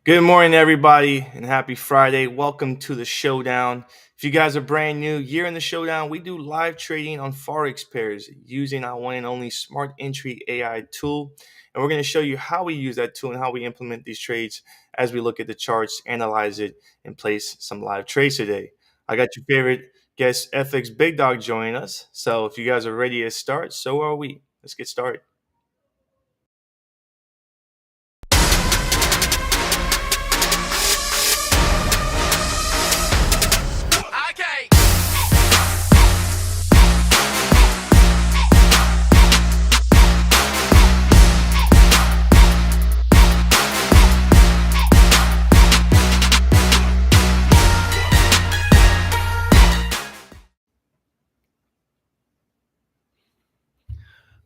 Good morning, everybody, and happy Friday. Welcome to the Showdown. If you guys are brand new, here in the Showdown, we do live trading on Forex pairs using our one and only Smart Entry AI tool. And we're going to show you how we use that tool and how we implement these trades as we look at the charts, analyze it, and place some live trades today. I got your favorite guest, FxBigDog, joining us. So if you guys are ready to start, so are we. Let's get started.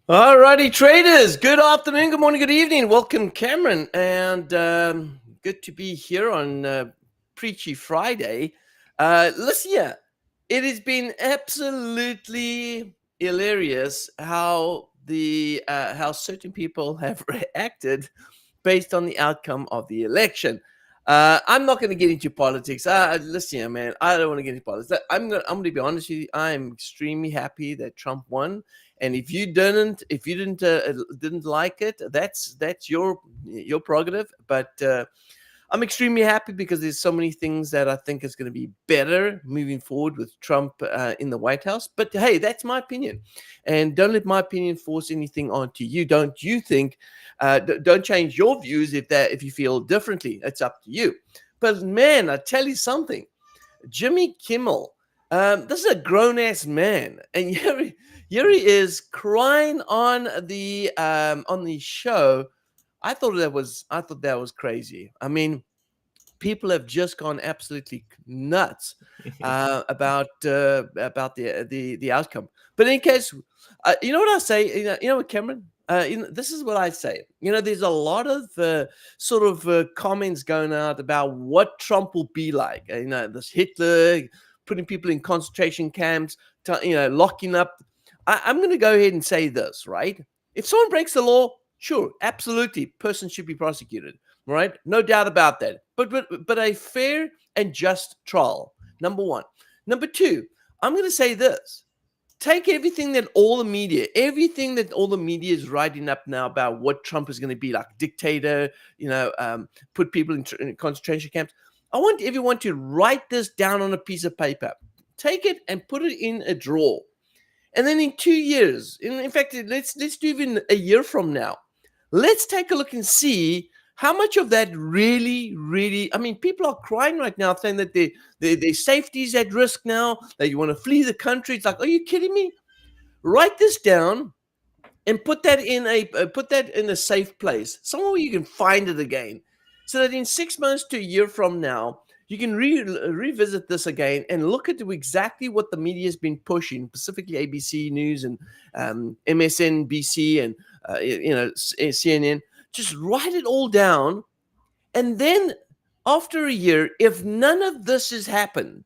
Alrighty, traders. Good afternoon, good morning, good evening. Welcome, Cameron, and good to be here on Preachy Friday. Listen, yeah, it has been absolutely hilarious how how certain people have reacted based on the outcome of the election. I'm not going to get into politics. Listen, here, man, I don't want to get into politics. I'm going to be honest with you. I'm extremely happy that Trump won. And if you didn't like it, that's your prerogative. But I'm extremely happy because there's so many things that I think is going to be better moving forward with Trump in the White House. But hey, that's my opinion, and don't let my opinion force anything onto you. Don't you think? Don't change your views if you feel differently. It's up to you. But man, I tell you something, Jimmy Kimmel. This is a grown-ass man, and here he is crying on the show. I thought that was crazy. I mean, people have just gone absolutely nuts about the outcome. But in any case, you know what I say? You know what, Cameron? This is what I say. There's a lot of comments going out about what Trump will be like. This Hitler putting people in concentration camps, locking up. I'm going to go ahead and say this, right? If someone breaks the law, sure, absolutely, person should be prosecuted, right? No doubt about that. But a fair and just trial, number one. Number two, I'm going to say this. Take everything that all the media is writing up now about what Trump is going to be like, dictator, put people in concentration camps. I want everyone to write this down on a piece of paper. Take it and put it in a drawer. And then in 2 years, in fact, let's do even a year from now, let's take a look and see how much of that really, I mean, people are crying right now saying that their safety is at risk now, that you want to flee the country. It's like, are you kidding me? Write this down and put that in a safe place, somewhere where you can find it again, so that in 6 months to a year from now, you can revisit this again and look at exactly what the media has been pushing, specifically ABC News and MSNBC and CNN. Just write it all down, and then after a year, if none of that has happened,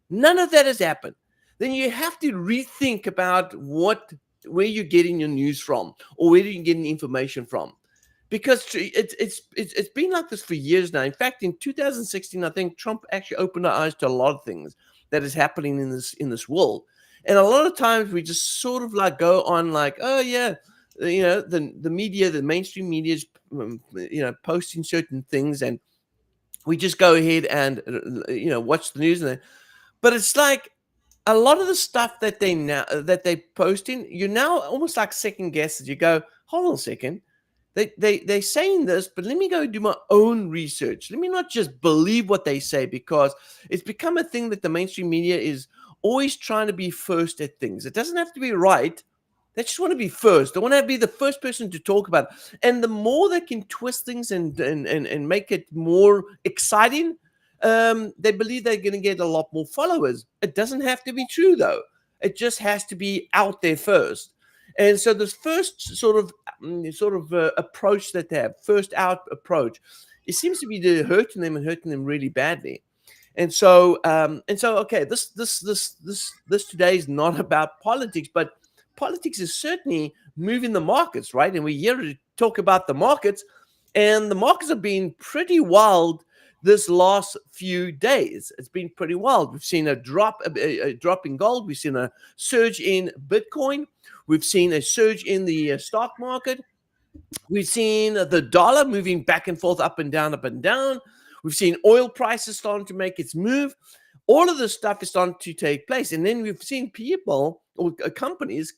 then you have to rethink about where you're getting your news from, or where you're getting information from. Because it's been like this for years now. In fact, in 2016, I think Trump actually opened our eyes to a lot of things that is happening in this world. And a lot of times we just sort of like go on like, oh yeah, the media, the mainstream media is posting certain things, and we just go ahead and watch the news. But it's like a lot of the stuff that they're posting, you're now almost like second guesses. You go, hold on a second. They're saying this, but let me go do my own research. Let me not just believe what they say, because it's become a thing that the mainstream media is always trying to be first at things. It doesn't have to be right. They just want to be first. They want to be the first person to talk about it. And the more they can twist things and make it more exciting, they believe they're going to get a lot more followers. It doesn't have to be true, though. It just has to be out there first. And so this first sort of approach that they have, first out approach, it seems to be hurting them really badly. And so okay, this today is not about politics, but politics is certainly moving the markets, right? And we're here to talk about the markets. And the markets have been pretty wild this last few days. It's been pretty wild. We've seen a drop in gold. We've seen a surge in Bitcoin. We've seen a surge in the stock market. We've seen the dollar moving back and forth, up and down, up and down. We've seen oil prices starting to make its move. All of this stuff is starting to take place. And then we've seen people or companies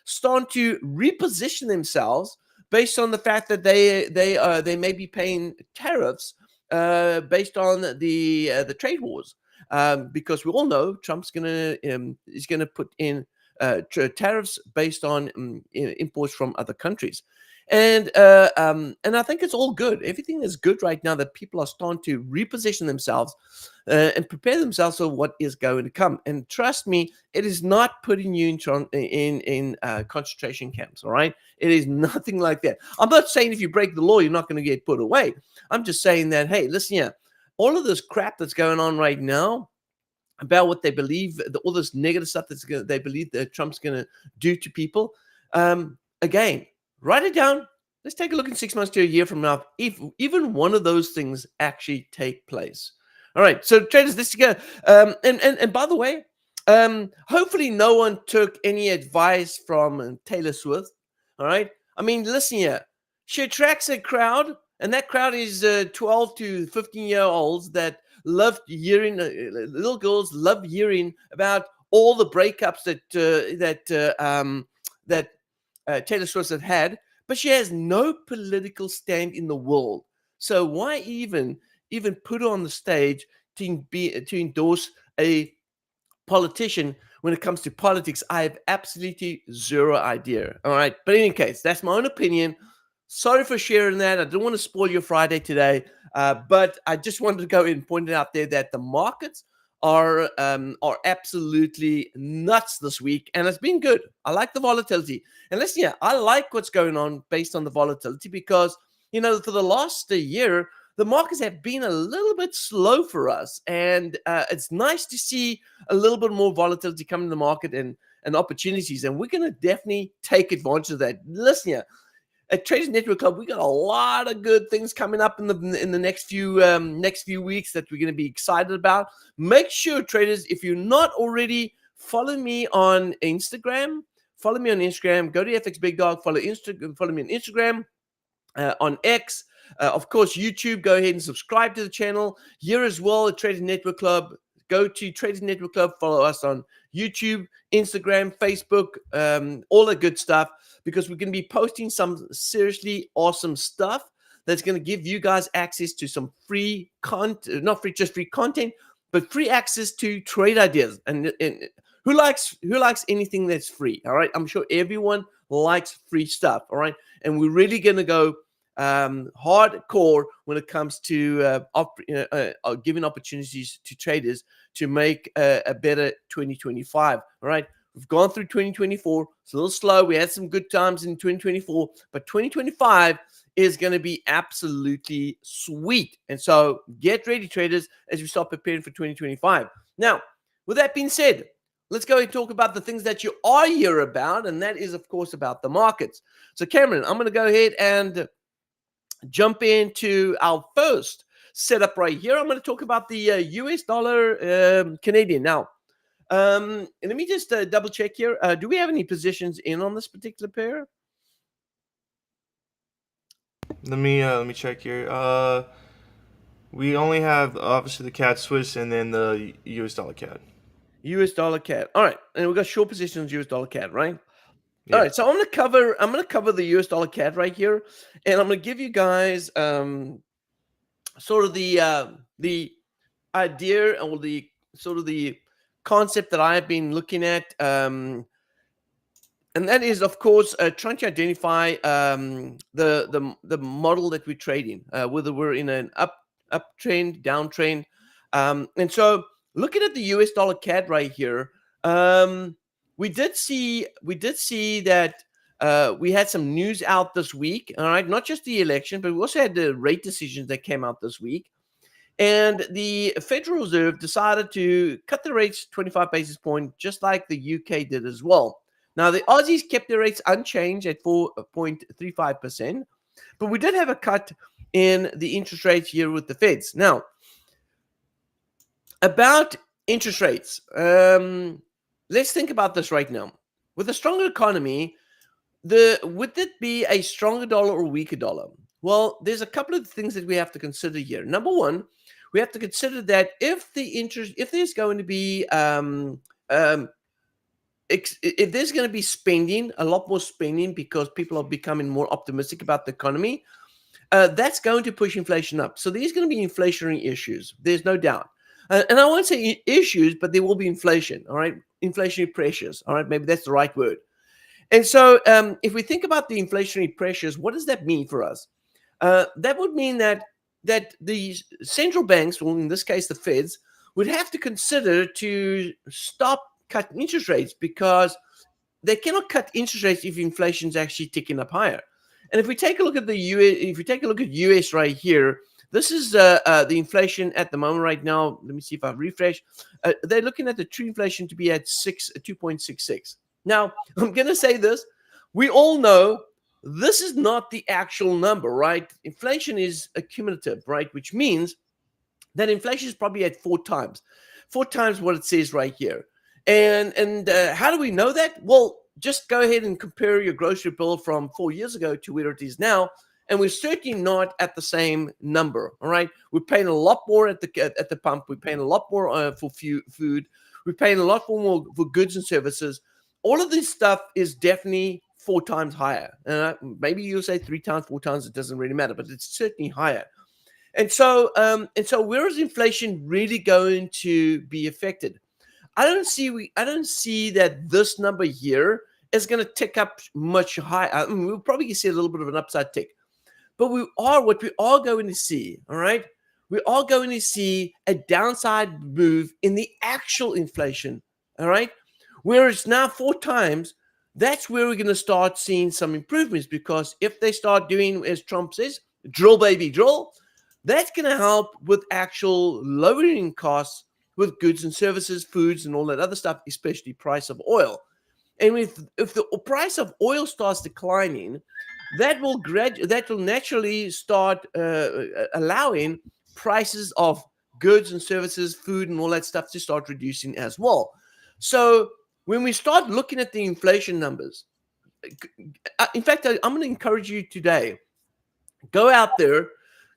starting to reposition themselves based on the fact that they may be paying tariffs based on the trade wars. Because we all know Trump's is gonna put in tariffs based on imports from other countries. And I think it's all good. Everything is good right now that people are starting to reposition themselves and prepare themselves for what is going to come. And trust me, it is not putting you in concentration camps. All right, it is nothing like that. I'm not saying if you break the law, you're not going to get put away. I'm just saying that, hey, listen here, all of this crap that's going on right now about what they believe, all this negative stuff they believe that Trump's going to do to people. Again, write it down. Let's take a look in 6 months to a year from now, if even one of those things actually take place. All right, so traders, this go. And by the way, hopefully no one took any advice from Taylor Swift. All right, I mean, listen here. She attracts a crowd, and that crowd is 12 to 15-year-olds that love hearing little girls love hearing about all the breakups that Taylor Swift has had, but she has no political stand in the world. So why even put her on the stage to endorse a politician when it comes to politics? I have absolutely zero idea. All right, but in any case, that's my own opinion. Sorry for sharing that. I don't want to spoil your Friday today, but I just wanted to go in and point it out there that the markets are absolutely nuts this week, and it's been good. I like the volatility, and listen, yeah, I like what's going on based on the volatility because for the last year, the markets have been a little bit slow for us, and it's nice to see a little bit more volatility come in the market and opportunities, and we're going to definitely take advantage of that. Listen, yeah. At Traders Network Club, we got a lot of good things coming up in the next few weeks that we're going to be excited about. Make sure, traders, if you're not already, follow me on Instagram. Follow me on Instagram. Go to FxBigDog. Follow me on Instagram, on X. Of course, YouTube. Go ahead and subscribe to the channel. Here as well at Traders Network Club. Go to Traders Network Club. Follow us on YouTube, Instagram, Facebook, all the good stuff, because we're going to be posting some seriously awesome stuff that's going to give you guys access to some free content, not free, just free content, but free access to trade ideas. And who likes anything that's free? All right, I'm sure everyone likes free stuff. All right, and we're really going to go hardcore when it comes to giving opportunities to traders to make a better 2025. All right, we've gone through 2024. It's a little slow. We had some good times in 2024, but 2025 is going to be absolutely sweet. And so get ready, traders, as we start preparing for 2025. Now, with that being said, let's go and talk about the things that you are here about, and that is, of course, about the markets. So, Cameron, I'm going to go ahead and jump into our first setup right here. I'm going to talk about the US dollar Canadian. Now, let me just double check here. Do we have any positions in on this particular pair? Let me check here. We only have obviously the CAD Swiss and then the US dollar CAD. US dollar CAD. All right, and we've got short positions US dollar CAD, right? Yeah. All right, so I'm gonna cover the US dollar CAD right here, and I'm gonna give you guys sort of the idea or the sort of the concept that I've been looking at, and that is, of course, trying to identify the model that we're trading, whether we're in an uptrend, downtrend, and so looking at the US dollar CAD right here, we did see that we had some news out this week. All right, not just the election, but we also had the rate decisions that came out this week. And the Federal Reserve decided to cut the rates 25 basis points, just like the UK did as well. Now, the Aussies kept their rates unchanged at 4.35%. But we did have a cut in the interest rates here with the Feds. Now, about interest rates, let's think about this right now. With a stronger economy, would it be a stronger dollar or weaker dollar? Well, there's a couple of things that we have to consider here. Number one, we have to consider that if there's going to be if there's going to be spending, a lot more spending because people are becoming more optimistic about the economy, that's going to push inflation up. So there's going to be inflationary issues. There's no doubt. And I won't say issues, but there will be inflation, all right? Inflationary pressures, all right? Maybe that's the right word. And so if we think about the inflationary pressures, what does that mean for us? That would mean that the central banks, well, in this case, the Feds, would have to consider to stop cutting interest rates because they cannot cut interest rates if inflation is actually ticking up higher. And if we take a look at the US, if we take a look at US right here, this is the inflation at the moment right now. Let me see if I refresh. They're looking at the true inflation to be at 2.66. Now, I'm going to say this. We all know this is not the actual number, right? Inflation is accumulative, right? Which means that inflation is probably at four times what it says right here. And how do we know that? Well, just go ahead and compare your grocery bill from 4 years ago to where it is now, and we're certainly not at the same number. All right, we're paying a lot more at the pump. We're paying a lot more for food. We're paying a lot more for goods and services. All of this stuff is definitely 4 times higher. Maybe you'll say 3 times, 4 times. It doesn't really matter, but it's certainly higher. And so where is inflation really going to be affected? I don't see that this number here is going to tick up much higher. I mean, we'll probably see a little bit of an upside tick, but what we are going to see, all right, we are going to see a downside move in the actual inflation, all right, where it's now 4 times. That's where we're going to start seeing some improvements, because if they start doing, as Trump says, drill baby drill, that's going to help with actual lowering costs with goods and services, foods, and all that other stuff, especially price of oil. And if the price of oil starts declining, that will naturally start allowing prices of goods and services, food, and all that stuff to start reducing as well. So when we start looking at the inflation numbers, in fact, I'm going to encourage you today, go out there,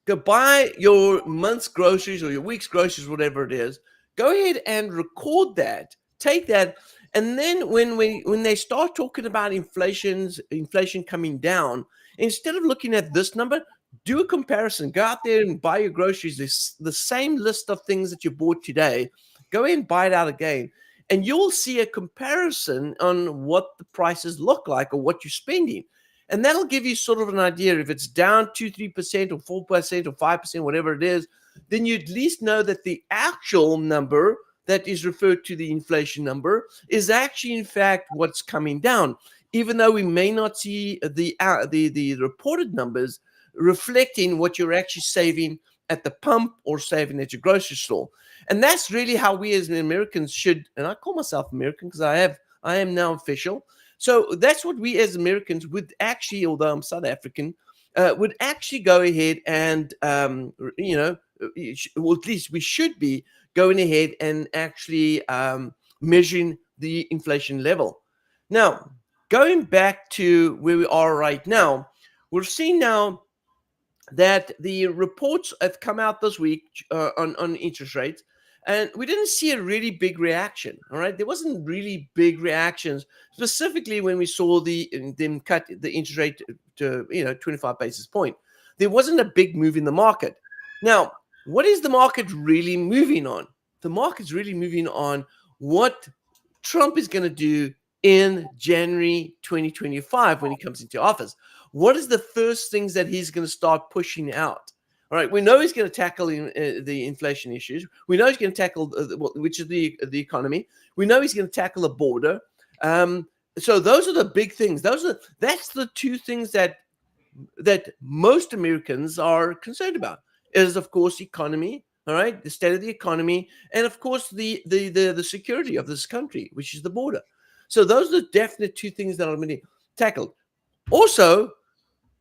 go buy your month's groceries or your week's groceries, whatever it is. Go ahead and record that, take that, and then when they start talking about inflation coming down, instead of looking at this number, do a comparison. Go out there and buy your groceries. There's the same list of things that you bought today. Go ahead and buy it out again, and you'll see a comparison on what the prices look like or what you're spending. And that'll give you sort of an idea. If it's down 2-3% or 4% or 5%, whatever it is, then you at least know that the actual number that is referred to the inflation number is actually, in fact, what's coming down, even though we may not see the reported numbers reflecting what you're actually saving at the pump or saving at your grocery store. And that's really how we as Americans should, and I call myself American because I am now official. So that's what we as Americans would actually, although I'm South African, would actually go ahead and, well, at least we should be going ahead and actually measuring the inflation level. Now, going back to where we are right now, we're seeing now that the reports have come out this week on interest rates, and we didn't see a really big reaction. All right, there wasn't really big reactions, specifically when we saw them cut the interest rate to 25 basis point. There wasn't a big move in the market. Now, what is the market really moving on? The market's really moving on what Trump is going to do in January 2025 when he comes into office. What is the first things that he's going to start pushing out? All right, we know he's going to tackle the inflation issues. We know he's going to tackle, which is the economy. We know he's going to tackle the border. So those are the big things. That's the two things that most Americans are concerned about. Is, of course, economy. All right, the state of the economy, and of course the security of this country, which is the border. So those are the definite two things that are going to be tackled. Also,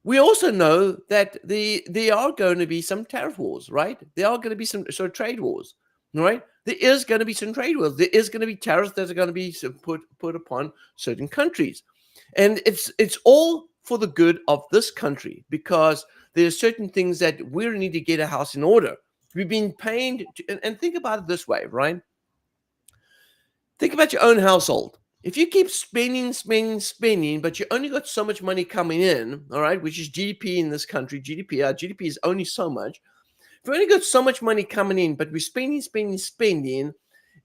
We also know that there are going to be some tariff wars, right? There are going to be some sort of trade wars, right? There is going to be some trade wars. There is going to be tariffs that are going to be put upon certain countries, and it's all for the good of this country, because there are certain things that we need to get a house in order. We've been paying, and think about it this way, right? Think about your own household. If you keep spending, but you only got so much money coming in, all right, which is GDP in this country, our GDP is only so much. If we only got so much money coming in, but we're spending,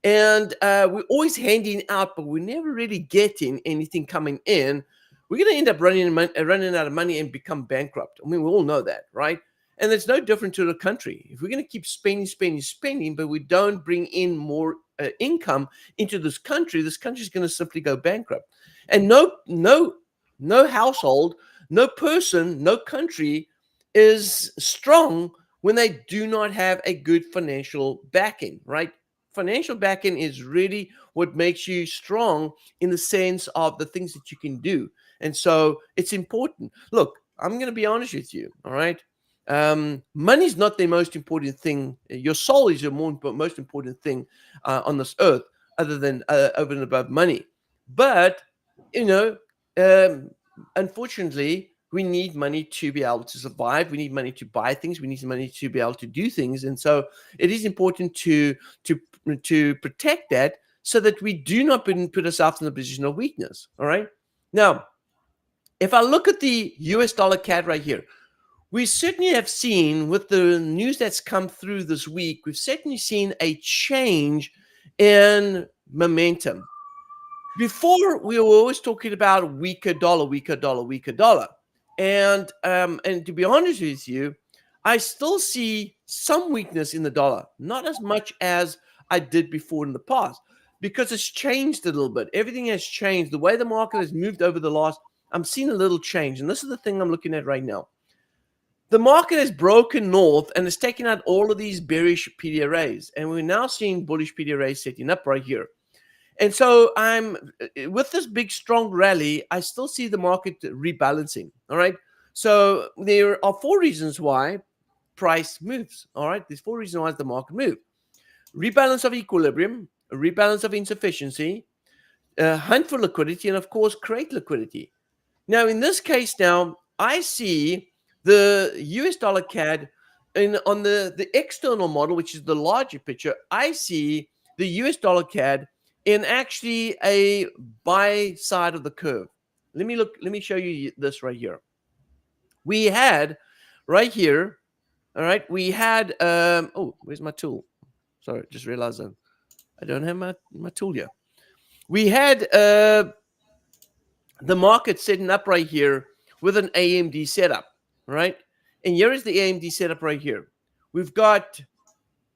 and we're always handing out, but we're never really getting anything coming in, we're going to end up running out of money and become bankrupt. I mean, we all know that, right? And it's no different to the country. If we're going to keep spending, but we don't bring in more income into this country is going to simply go bankrupt. And no household, no person, no country is strong when they do not have a good financial backing, right? Financial backing is really what makes you strong in the sense of the things that you can do. And so it's important. Look, I'm going to be honest with you, all right? Money is not the most important thing. Your soul is your most important thing on this earth, other than over and above money. But you know, um, unfortunately, we need money to be able to survive. We need money to buy things. We need money to be able to do things, and so it is important to protect that, so that we do not put ourselves in a position of weakness. All right. Now, if I look at the US dollar CAD right here, we certainly have seen, with the news that's come through this week, we've certainly seen a change in momentum. Before, we were always talking about weaker dollar, weaker dollar, weaker dollar. And to be honest with you, I still see some weakness in the dollar, not as much as I did before in the past, because it's changed a little bit. Everything has changed. The way the market has moved over the last, I'm seeing a little change. And this is the thing I'm looking at right now. The market has broken north and has taken out all of these bearish PDRAs. And we're now seeing bullish PDRAs setting up right here. And so I'm with this big strong rally, I still see the market rebalancing. All right. So there are four reasons why price moves. All right. There's four reasons why the market moves: rebalance of equilibrium, a rebalance of insufficiency, hunt for liquidity, and of course, create liquidity. Now, in this case, now I see the US dollar CAD on the external model, which is the larger picture. I see the US dollar CAD in actually a buy side of the curve. Let me show you this right here. We had right here, all right, we had oh, where's my tool? Sorry, just realized I don't have my tool here. We had the market setting up right here with an AMD setup, right? And here is the AMD setup right here. We've got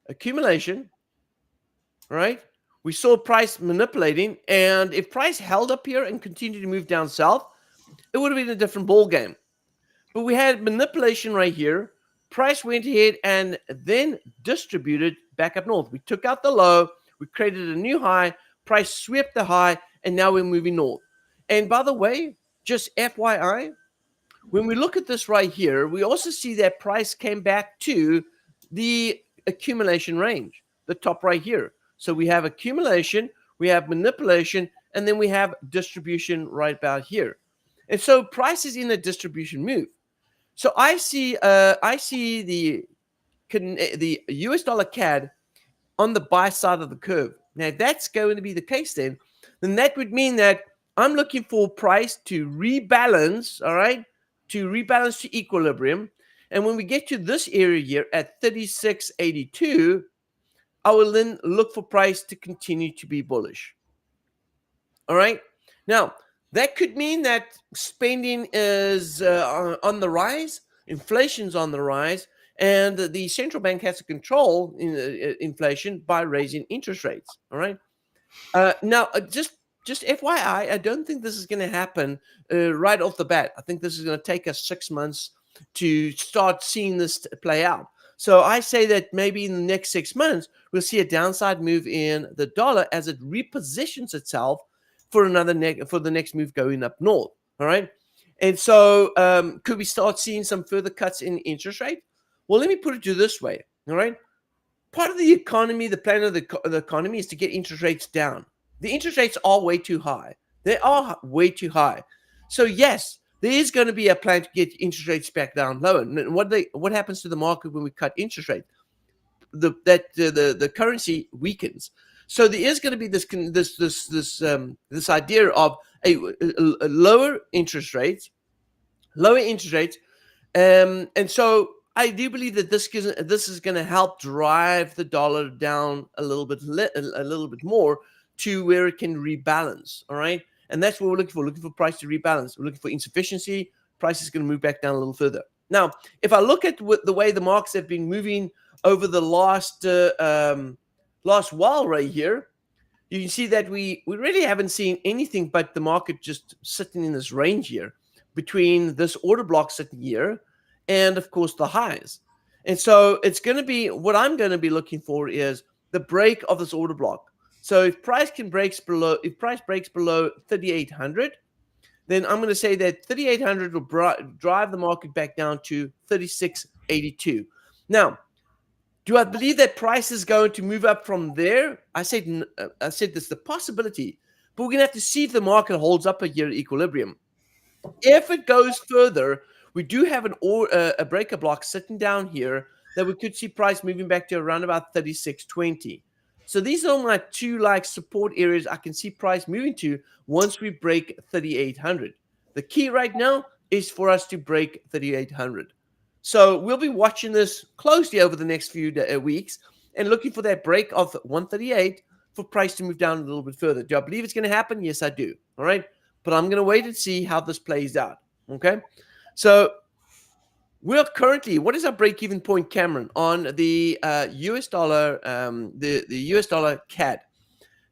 accumulation, right? We saw price manipulating, and if price held up here and continued to move down south, it would have been a different ball game. But we had manipulation right here. Price went ahead and then distributed back up north. We took out the low, we created a new high, price swept the high, and now we're moving north. And by the way, just FYI, when we look at this right here, we also see that price came back to the accumulation range, the top right here. So we have accumulation, we have manipulation, and then we have distribution right about here. And so price is in a distribution move. So I see the US dollar CAD on the buy side of the curve. Now, if that's going to be the case, then that would mean that I'm looking for price to rebalance, all right, to rebalance to equilibrium. And when we get to this area here at 36.82, I will then look for price to continue to be bullish. All right. Now, that could mean that spending is on the rise, inflation's on the rise, and the central bank has to control inflation by raising interest rates. All right. Now, just FYI, I don't think this is going to happen right off the bat. I think this is going to take us 6 months to start seeing this play out. So I say that maybe in the next 6 months, we'll see a downside move in the dollar as it repositions itself for the next move going up north. All right. And so, could we start seeing some further cuts in interest rate? Well, let me put it to you this way. All right. Part of the economy, the plan of the economy is to get interest rates down. The interest rates are way too high. They are way too high. So, yes, there is going to be a plan to get interest rates back down lower. And what happens to the market when we cut interest rate? The currency weakens. So there is going to be this idea of a lower interest rates, and so I do believe that this is going to help drive the dollar down a little bit more to where it can rebalance. All right, and that's what we're looking for. Looking for price to rebalance. We're looking for insufficiency. Price is going to move back down a little further. Now, if I look at the way the markets have been moving over the last while right here, you can see that we really haven't seen anything but the market just sitting in this range here between this order block sitting here and, of course, the highs. And so it's going to be what I'm going to be looking for is the break of this order block. So if price breaks below 3,800, then I'm going to say that 3,800 will drive the market back down to 3,682. Now, do I believe that price is going to move up from there? I said there's the possibility, but we're going to have to see if the market holds up here at equilibrium. If it goes further, we do have a breaker block sitting down here that we could see price moving back to around about 36.20. So these are my two support areas I can see price moving to once we break 3,800. The key right now is for us to break 3,800. So we'll be watching this closely over the next few weeks and looking for that break of 138 for price to move down a little bit further. Do I believe it's going to happen? Yes, I do. All right. But I'm going to wait and see how this plays out. Okay. So we're currently, what is our break-even point, Cameron, on the US dollar, the US dollar CAD?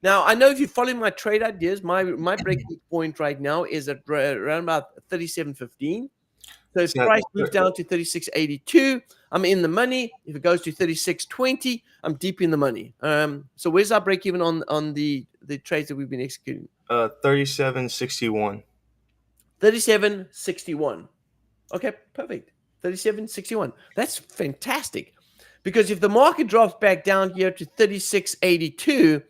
Now, I know if you follow my trade ideas, my break-even point right now is at around about 37.15. So if price moves down to 36.82, I'm in the money. If it goes to 36.20, I'm deep in the money. So where's our break even on the trades that we've been executing? 37.61. 37.61. Okay, perfect. 37.61. That's fantastic. Because if the market drops back down here to 36.82,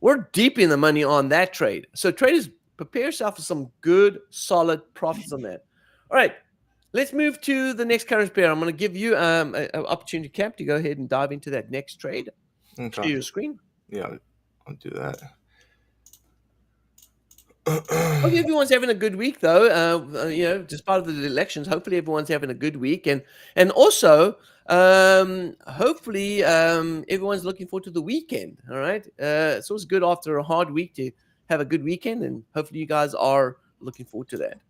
we're deep in the money on that trade. So traders, prepare yourself for some good, solid profits on that. All right. Let's move to the next currency pair. I'm going to give you an opportunity, Cap, to go ahead and dive into that next trade. Okay. Share your screen. Yeah, I'll do that. Hope everyone's having a good week, though. Despite of the elections, hopefully everyone's having a good week, and also hopefully everyone's looking forward to the weekend. All right, it's always good after a hard week to have a good weekend, and hopefully you guys are looking forward to that.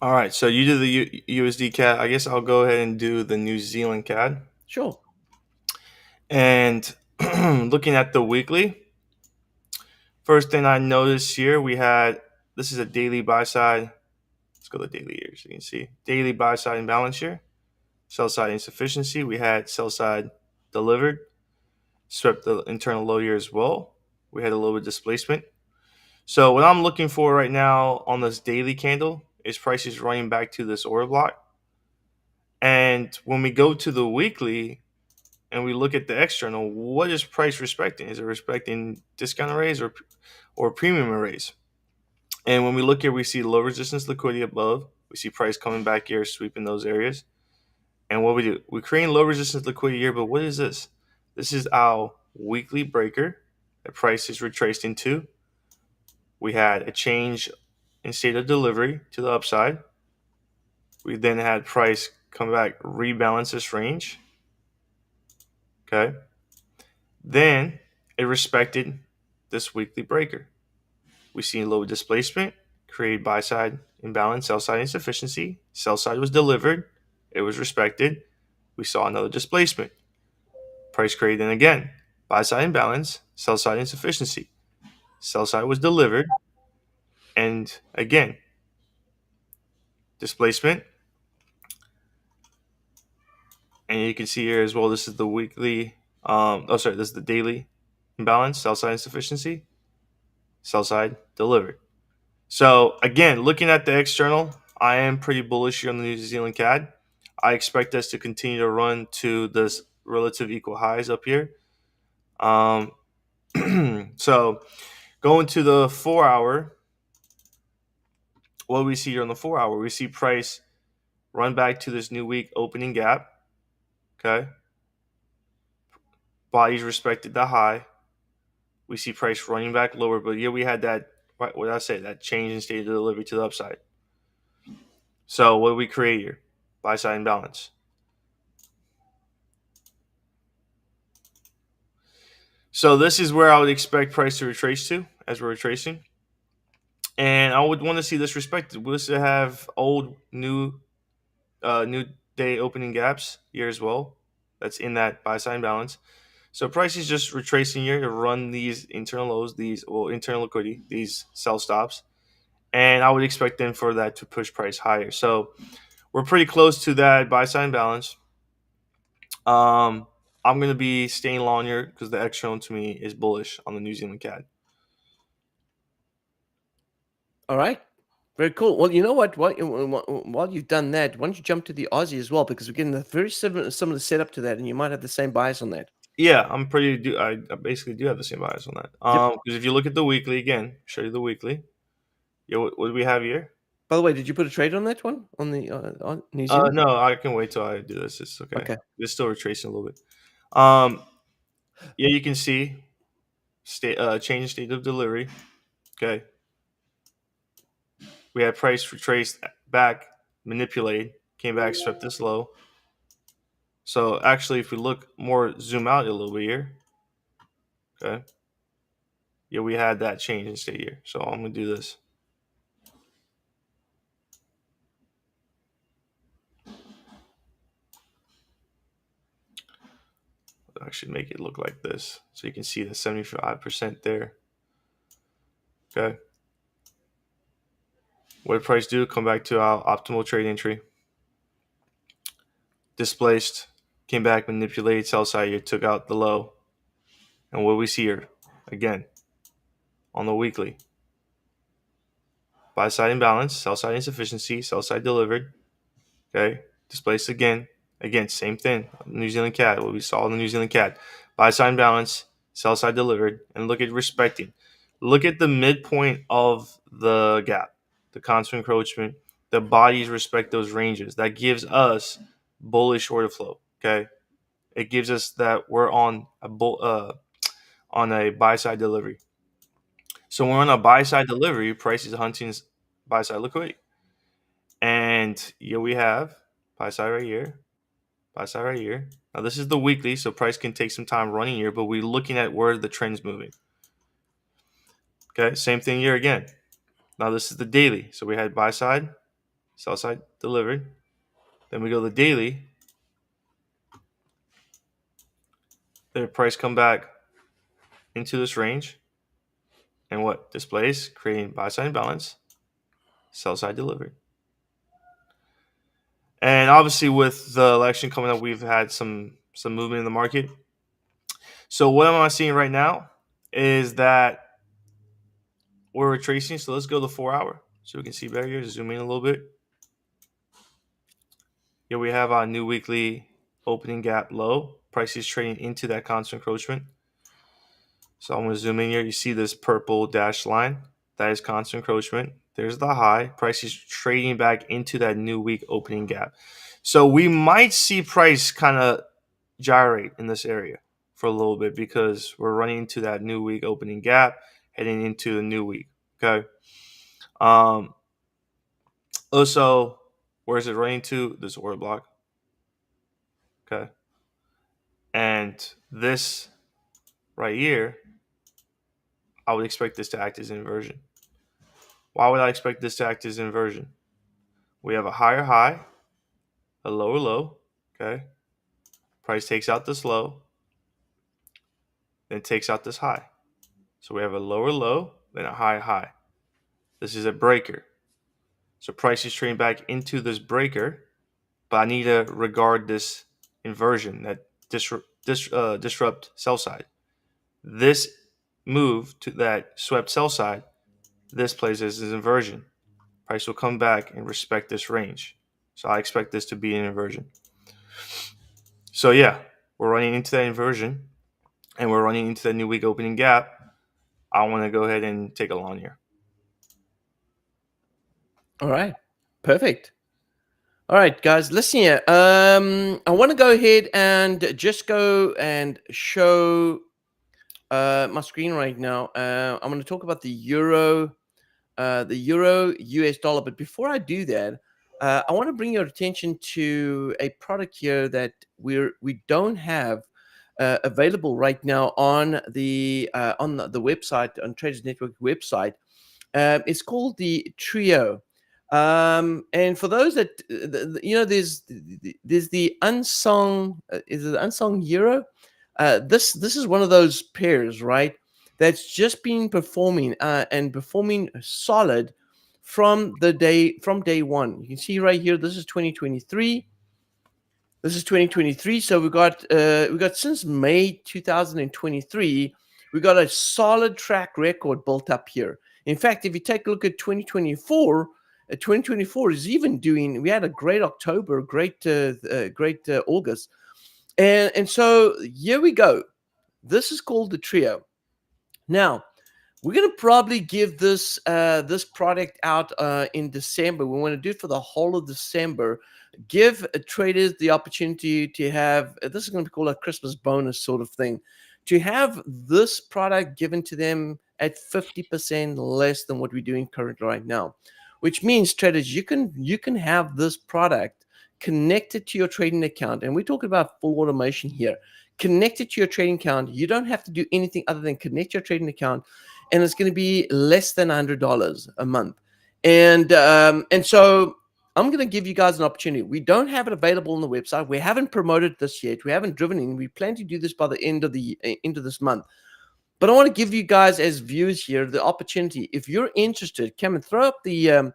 All right, so you do the USD CAD. I guess I'll go ahead and do the New Zealand CAD. Sure. And looking at the weekly, first thing I noticed here, this is a daily buy side. Let's go to daily here so you can see. Daily buy side imbalance here. Sell side insufficiency. We had sell side delivered. Swept the internal low here as well. We had a little bit of displacement. So what I'm looking for right now on this daily candle is prices running back to this order block. And when we go to the weekly and we look at the external, what is price respecting? Is it respecting discount arrays or premium arrays? And when we look here, we see low resistance liquidity above. We see price coming back here, sweeping those areas. And what we do, we're creating low resistance liquidity here, but what is this? This is our weekly breaker that price is retraced into. We had a change in state of delivery to the upside. We then had price come back, rebalance this range. Okay. Then it respected this weekly breaker. We see low displacement, create buy side imbalance, sell side insufficiency. Sell side was delivered. It was respected. We saw another displacement. Price created then again. Buy side imbalance, sell side insufficiency. Sell side was delivered. And again, displacement. And you can see here as well, this is the weekly, this is the daily imbalance, sell side insufficiency, sell side delivered. So again, looking at the external, I am pretty bullish here on the New Zealand CAD. I expect us to continue to run to this relative equal highs up here. Um, so going to the 4 hour, what do we see here on the 4 hour? We see price run back to this new week opening gap. Okay. Bodies respected the high. We see price running back lower, but yeah, we had that, what did I say, that change in state of delivery to the upside. So what do we create here? Buy side imbalance. So this is where I would expect price to retrace to as we're retracing. And I would want to see this respected. We'll still have old, new day opening gaps here as well. That's in that buy side imbalance. So price is just retracing here to run these internal lows, internal liquidity, these sell stops. And I would expect then for that to push price higher. So we're pretty close to that buy side imbalance. I'm going to be staying long here because the external to me is bullish on the New Zealand CAD. All right. Very cool. Well, you know what? While you've done that, why don't you jump to the Aussie as well? Because we're getting a very similar setup to that, and you might have the same bias on that. Yeah, I basically do have the same bias on that. Yep. Because if you look at the weekly again, show you the weekly. Yeah, what do we have here? By the way, did you put a trade on that one on the on New Zealand? No, I can wait till I do this. It's okay. Okay. It's still retracing a little bit. Yeah, you can see change in state of delivery. Okay, we had price retraced back, manipulated, came back, swept this low. So actually, if we look more, zoom out a little bit here. Okay, yeah, we had that change in state here. So I'm gonna do this. I should make it look like this so you can see the 75% there. Okay. What did price do? Come back to our optimal trade entry. Displaced, came back, manipulated sell side here, took out the low. And what we see here, again, on the weekly. Buy side imbalance, sell side insufficiency, sell side delivered. Okay. Displaced again. Again, same thing. New Zealand CAD, what we saw in the New Zealand CAD. Buy side imbalance, sell side delivered. And look at respecting. Look at the midpoint of the gap, the constant encroachment. The bodies respect those ranges. That gives us bullish order flow. Okay. It gives us that we're on a buy side delivery. So when we're on a buy side delivery, price is hunting buy side liquidity. And here we have buy side right here, buy side right here. Now this is the weekly, so price can take some time running here, but we're looking at where the trend's moving. Okay, same thing here again. Now this is the daily. So we had buy side, sell side delivered. Then we go to the daily. The price come back into this range. And what displays? Creating buy side imbalance, sell side delivered. And obviously with the election coming up, we've had some movement in the market. So what am I seeing right now is that we're retracing. So let's go to the 4 hour so we can see better here. Zoom in a little bit. Here we have our new weekly opening gap low. Price is trading into that constant encroachment. So I'm going to zoom in here. You see this purple dashed line. That is constant encroachment. There's the high. Price is trading back into that new week opening gap. So we might see price kind of gyrate in this area for a little bit because we're running into that new week opening gap, heading into the new week. Okay. Also, where is it running to? This order block. Okay. And this right here, I would expect this to act as an inversion. Why would I expect this to act as an inversion? We have a higher high, a lower low. Okay. Price takes out this low, then takes out this high. So we have a lower low, then a higher high. This is a breaker. So price is trading back into this breaker, but I need to regard this inversion that disrupt sell side. This move to that swept sell side this plays as an inversion. Price will come back and respect this range. So I expect this to be an inversion. So yeah, we're running into that inversion and we're running into that new week opening gap. I want to go ahead and take a long here. All right. Perfect. All right, guys, listen here. I want to go ahead and just go and show my screen right now. I'm going to talk about the euro US dollar. But before I do that, I want to bring your attention to a product here that we don't have available right now on the website, on Traders Network website. It's called the Trio. And for those that there's the unsung is it the unsung euro? This is one of those pairs, right? That's just been performing and performing solid from day one. You can see right here. This is 2023. This is 2023. So we got since May 2023, we got a solid track record built up here. In fact, if you take a look at 2024, 2024 is even doing. We had a great October, great August, and so here we go. This is called the Trio. Now, we're going to probably give this product out in December. We want to do it for the whole of December. Give traders the opportunity to have, this is going to be called a Christmas bonus sort of thing, to have this product given to them at 50% less than what we're doing currently right now, which means traders, you can have this product connected to your trading account. And we're talking about full automation here. Connected to your trading account. You don't have to do anything other than connect your trading account, and it's going to be less than $100 a month. And so I'm going to give you guys an opportunity. We don't have it available on the website. We haven't promoted this yet. We haven't driven in. We plan to do this by the end of this month. But I want to give you guys as viewers here the opportunity. If you're interested, Cameron, throw up the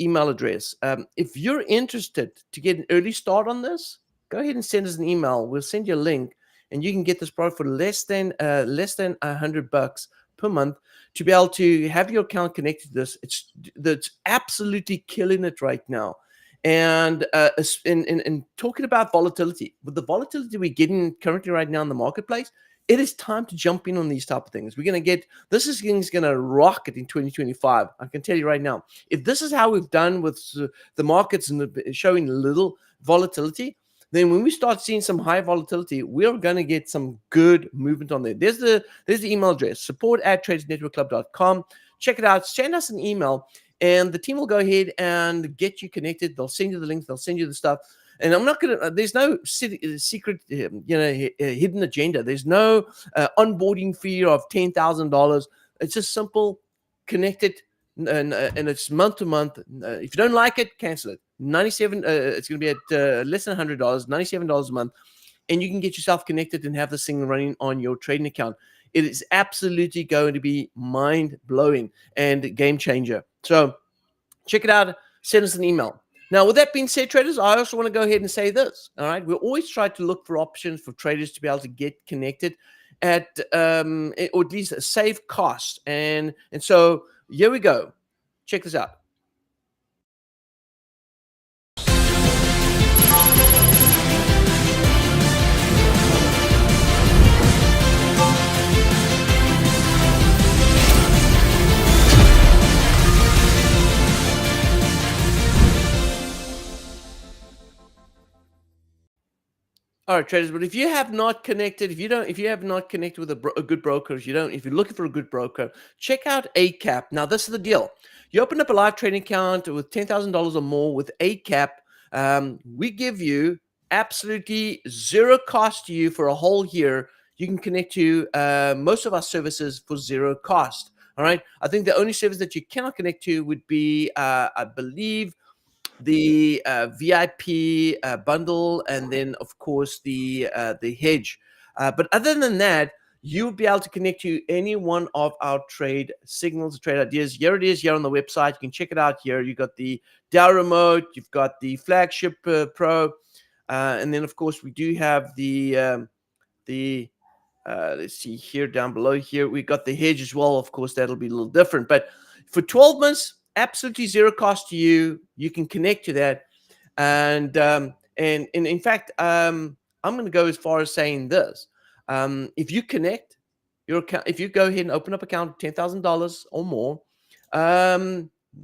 email address. If you're interested to get an early start on this, go ahead and send us an email. We'll send you a link, and you can get this product for less than $100 per month to be able to have your account connected to this. It's absolutely killing it right now. And talking about volatility, with the volatility we're getting currently right now in the marketplace, it is time to jump in on these type of things. This is going to rocket in 2025. I can tell you right now. If this is how we've done with the markets and showing little volatility, then when we start seeing some high volatility, we're going to get some good movement on there. There's the email address, support@TradersNetworkClub.com. Check it out. Send us an email, and the team will go ahead and get you connected. They'll send you the links. They'll send you the stuff. And I'm not going to, there's no secret, hidden agenda. There's no onboarding fee of $10,000. It's just simple, connected, and it's month to month. If you don't like it, cancel it. It's going to be at less than $100, $97 a month. And you can get yourself connected and have this thing running on your trading account. It is absolutely going to be mind-blowing and game changer. So check it out. Send us an email. Now, with that being said, traders, I also want to go ahead and say this. All right, we always try to look for options for traders to be able to get connected at, or at least save costs. And so here we go. Check this out. All right, traders. But if you have not connected, if you have not connected with a good broker, if you're looking for a good broker, check out ACAP. Now, this is the deal. You open up a live trading account with $10,000 or more with ACAP. We give you absolutely zero cost to you for a whole year. You can connect to most of our services for zero cost. All right. I think the only service that you cannot connect to would be, I believe, the VIP bundle, and then of course the hedge. But other than that, you'll be able to connect to any one of our trade signals, trade ideas. Here it is here on the website. You can check it out here. You got the Dow remote, you've got the flagship Pro, and then of course we do have the Let's see here down below here. We got the hedge as well. Of course, that'll be a little different. But for 12 months, absolutely zero cost to you. You can connect to that. And in fact, I'm going to go as far as saying this: if you connect your account, if you go ahead and open up account $10,000 or more,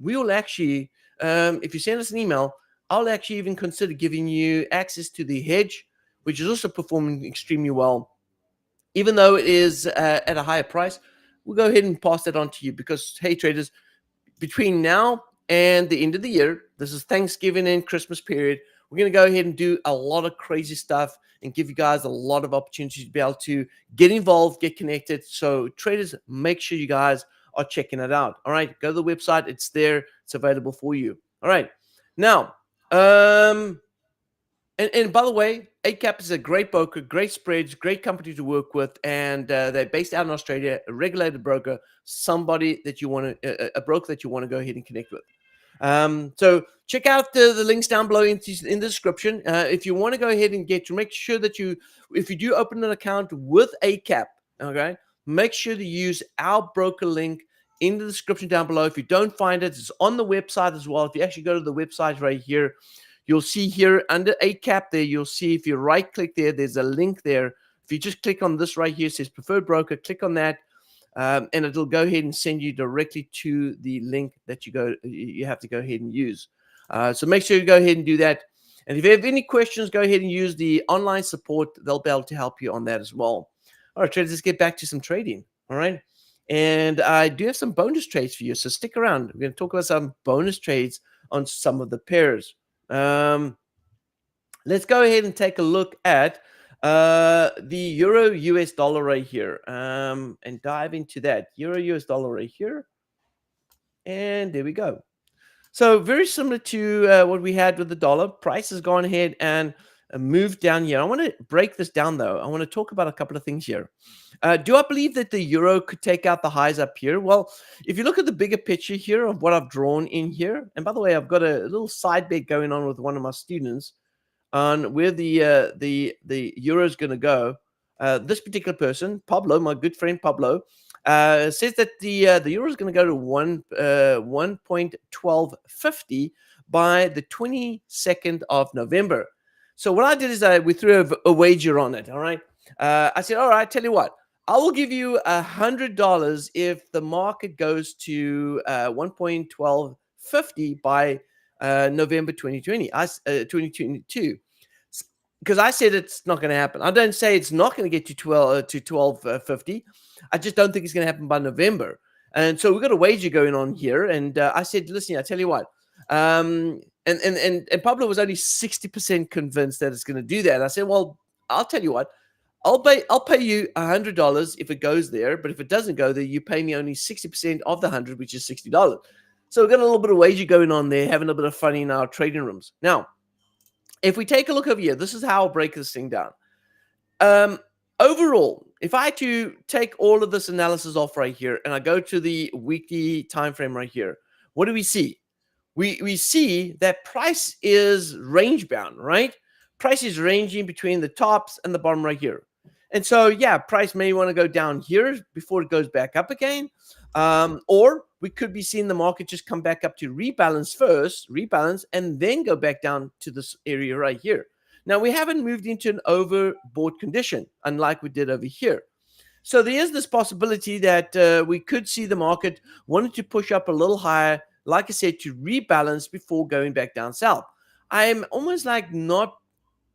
we will actually, if you send us an email, I'll actually even consider giving you access to the hedge, which is also performing extremely well, even though it is at a higher price. We'll go ahead and pass that on to you because, hey, traders, between now and the end of the year, this is Thanksgiving and Christmas period, we're going to go ahead and do a lot of crazy stuff and give you guys a lot of opportunities to be able to get involved, get connected. So traders, make sure you guys are checking it out. All right, go to the website. It's there. It's available for you. All right. Now, and by the way, ACAP is a great broker, great spreads, great company to work with, and they're based out in Australia, a regulated broker, somebody that you want to, a broker that you want to go ahead and connect with. So check out the links down below in the description. If you want to go ahead and make sure that if you do open an account with ACAP, okay, make sure to use our broker link in the description down below. If you don't find it, it's on the website as well. If you actually go to the website right here, you'll see here under ACAP there, you'll see if you right click there, there's a link there. If you just click on this right here, it says preferred broker, click on that. And it'll go ahead and send you directly to the link that you have to go ahead and use. So make sure you go ahead and do that. And if you have any questions, go ahead and use the online support. They'll be able to help you on that as well. All right, traders, let's get back to some trading. All right. And I do have some bonus trades for you. So stick around. We're going to talk about some bonus trades on some of the pairs. Let's go ahead and take a look at the euro US dollar right here, and dive into that euro US dollar right here. And there we go. So very similar to what we had with the dollar. Price has gone ahead and moved down here. I want to break this down though. I want to talk about a couple of things here. Do I believe that the euro could take out the highs up here? Well, if you look at the bigger picture here of what I've drawn in here, and by the way, I've got a little side bet going on with one of my students on where the euro is going to go. This particular person, Pablo, my good friend Pablo, says that the euro is going to go to 1.1250 by the 22nd of November. So what I did is we threw a wager on it. All right, I said, all right, tell you what, I will give you $100 if the market goes to 1.1250 by November 2022, because I said it's not going to happen. I don't say it's not going to get to 1250. I just don't think it's going to happen by November. And so we've got a wager going on here. And I said, listen, I tell you what, and Pablo was only 60% convinced that it's going to do that. I said, well, I'll tell you what, I'll pay you $100 if it goes there, but if it doesn't go there, you pay me only 60% of the 100, which is $60. So we've got a little bit of wager going on there, having a bit of fun in our trading rooms. Now, if we take a look over here, this is how I'll break this thing down. Overall, if I had to take all of this analysis off right here and I go to the weekly time frame right here, what do we see? We see that price is range bound, right? Price is ranging between the tops and the bottom right here. And so, yeah, price may want to go down here before it goes back up again. Or we could be seeing the market just come back up to rebalance, and then go back down to this area right here. Now, we haven't moved into an overbought condition, unlike we did over here. So there is this possibility that we could see the market wanting to push up a little higher, like I said, to rebalance before going back down south. I'm almost like not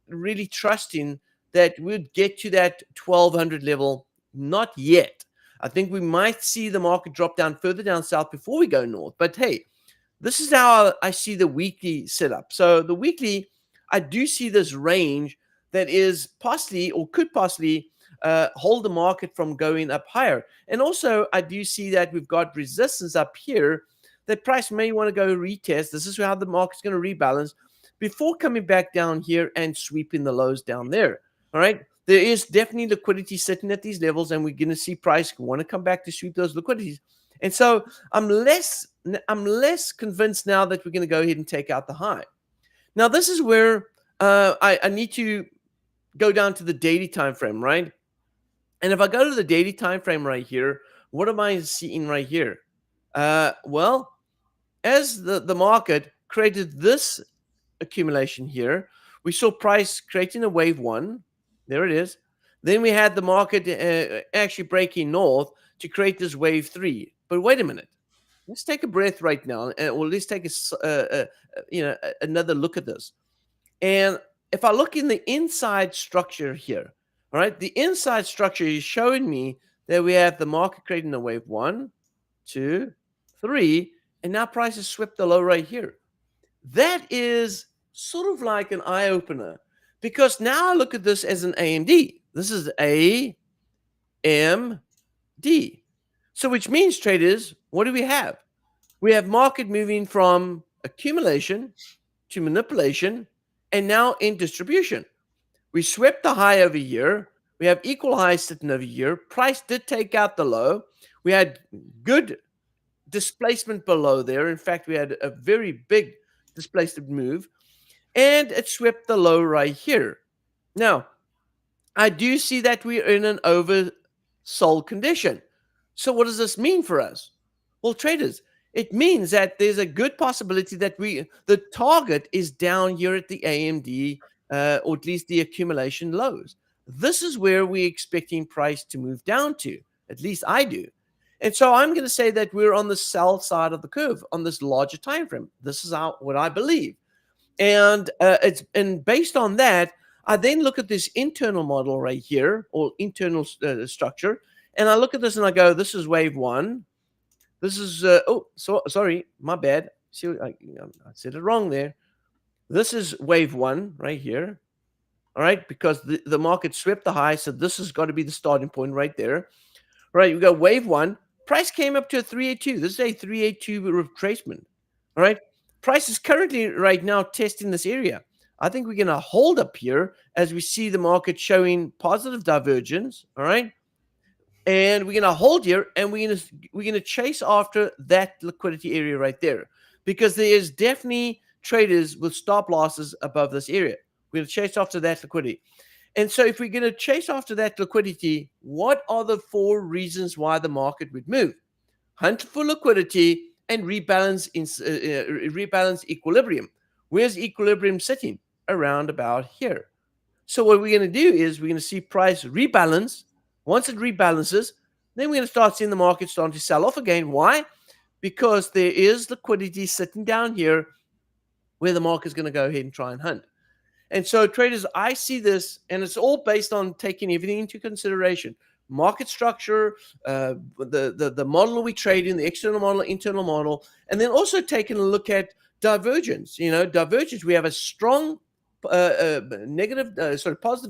really trusting that we'd get to that 1200 level. Not yet. I think we might see the market drop down further down south before we go north. But hey, this is how I see the weekly setup. So the weekly, I do see this range that is possibly or could possibly hold the market from going up higher. And also, I do see that we've got resistance up here that price may want to go retest. This is how the market's going to rebalance before coming back down here and sweeping the lows down there. All right. There is definitely liquidity sitting at these levels, and we're going to see price want to come back to sweep those liquidities. And so I'm less convinced now that we're going to go ahead and take out the high. Now, this is where I need to go down to the daily time frame, right? And if I go to the daily time frame right here, what am I seeing right here? Well, as the market created this accumulation here, we saw price creating a wave one. There it is. Then we had the market actually breaking north to create this wave three. But wait a minute. Let's take a breath right now, or let's take another look at this. And if I look in the inside structure here, all right, the inside structure is showing me that we have the market creating a wave one, two, three, and now prices swept the low right here. That is sort of like an eye opener because now I look at this as an AMD. This is AMD. So, which means, traders, what do we have? We have market moving from accumulation to manipulation and now in distribution. We swept the high over here. We have equal highs sitting over here. Price did take out the low. We had good displacement below there. In fact, we had a very big displacement move, and it swept the low right here. Now, I do see that we're in an oversold condition. So, what does this mean for us? Well, traders, it means that there's a good possibility that the target is down here at the AMD, or at least the accumulation lows. This is where we're expecting price to move down to. At least I do. And so I'm going to say that we're on the sell side of the curve on this larger time frame. This is what I believe. And based on that, I then look at this internal model right here, or internal structure, and I look at this and I go, this is wave one. This is sorry, my bad. See, I said it wrong there. This is wave one right here. All right, because the market swept the high, so this has got to be the starting point right there. All right, we got wave one. Price came up to a 382. This is a 382 retracement. All right. Price is currently right now testing this area. I think we're going to hold up here as we see the market showing positive divergence. All right. And we're going to hold here and we're going to chase after that liquidity area right there, because there is definitely traders with stop losses above this area. We're going to chase after that liquidity. And so if we're going to chase after that liquidity, what are the 4 reasons why the market would move? Hunt for liquidity and rebalance equilibrium. Where's equilibrium sitting? Around about here. So what we're going to do is we're going to see price rebalance. Once it rebalances, then we're going to start seeing the market starting to sell off again. Why? Because there is liquidity sitting down here where the market's going to go ahead and try and hunt. And so, traders, I see this, and it's all based on taking everything into consideration: market structure, the model we trade in, the external model, internal model, and then also taking a look at divergence. Divergence. We have a strong positive